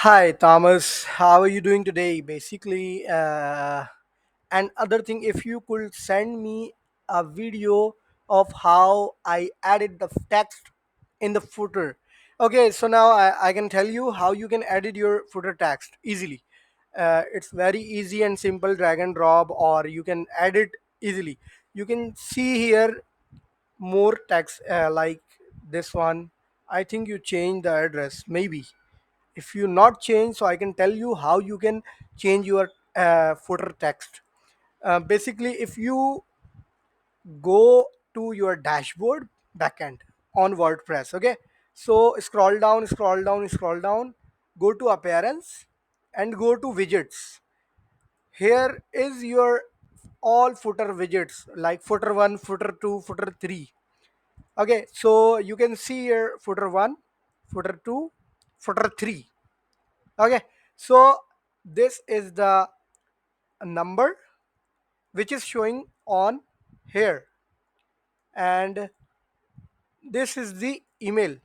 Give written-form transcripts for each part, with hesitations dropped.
Hi Thomas, how are you doing today? Basically, and other thing, if you could send me a video of how I added the text in the footer. Okay, so now I can tell you how you can edit your footer text easily. It's very easy and simple, drag and drop, or you can edit easily. You can see here more text like this one. I think you change the address, maybe if you not change, so I can tell you how you can change your footer text. Basically, if you go to your dashboard backend on WordPress, okay, so scroll down, go to appearance and go to widgets. Here is your all footer widgets like footer 1, footer 2, footer 3. Okay, so you can see here footer 1, footer 2, footer 3. Okay, so this is the number which is showing on here, and this is the email.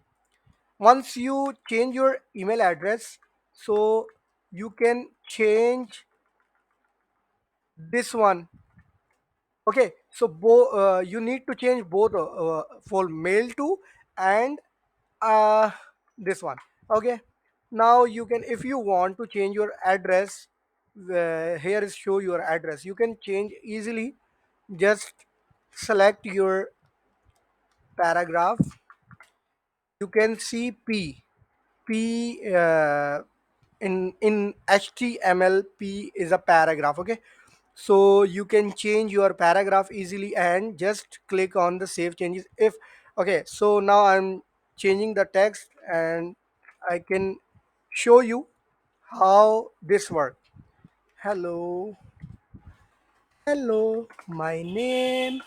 Once you change your email address, so you can change this one. Okay, so you need to change both for mail to and uh, this one. Okay, now you can, if you want to change your address, here is show your address, you can change easily. Just select your paragraph. You can see p in html. P is a paragraph. Okay, so you can change your paragraph easily and just click on the save changes. If okay, so now I'm changing the text and I can show you how this works. Hello, my name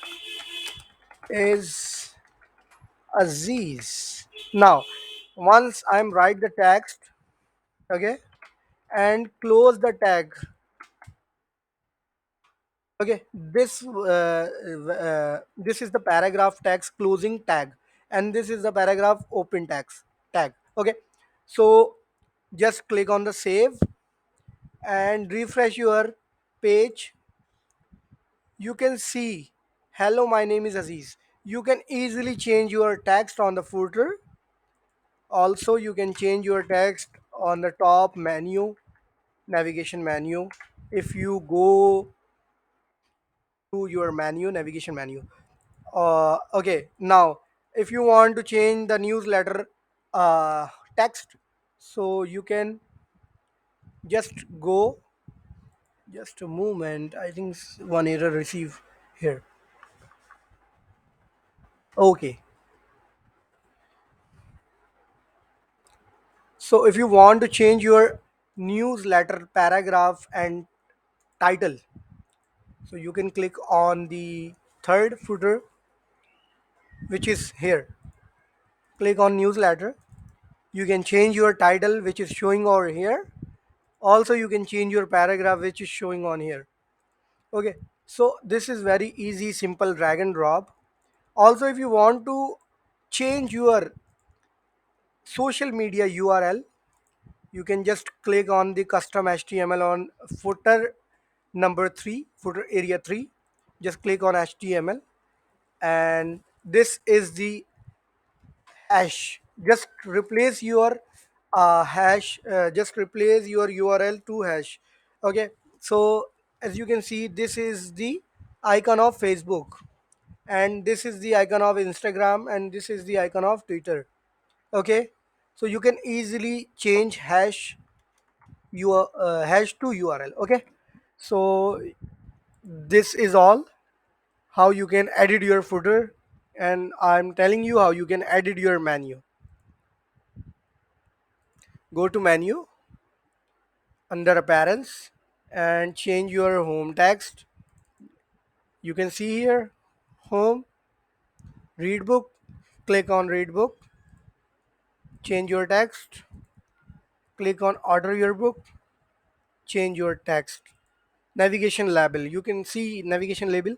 is Aziz. Now once I'm write the text, okay, and close the tag. Okay, this is the paragraph text closing tag, and this is the paragraph open text tag. Okay, so just click on the save and refresh your page. You can see, hello, my name is Aziz. You can easily change your text on the footer. Also, you can change your text on the top menu, navigation menu. If you go to your menu, navigation menu. Okay, now if you want to change the newsletter text, so you can just go. Just a moment, I think one error receive here. Okay, so if you want to change your newsletter paragraph and title, so you can click on the third footer, which is here. Click on newsletter. You can change your title, which is showing over here. Also, you can change your paragraph, which is showing on here. Okay, so this is very easy, simple, drag and drop. Also, if you want to change your social media URL, you can just click on the custom HTML on footer number 3, footer area 3. Just click on HTML, and this is the hash. Just replace your hash, just replace your URL to hash. Okay, so as you can see, this is the icon of Facebook, and this is the icon of Instagram, and this is the icon of Twitter. Okay, so you can easily change hash your hash to URL. Okay, so this is all how you can edit your footer, and I'm telling you how you can edit your menu. Go to menu under appearance and change your home text. You can see here home, read book. Click on read book, change your text. Click on order your book, change your text. Navigation label, you can see navigation label,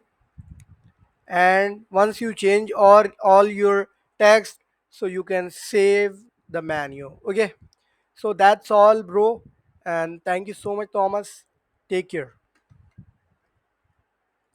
and once you change all your text, so you can save the menu. Okay, So that's all, bro. And thank you so much, Thomas. Take care.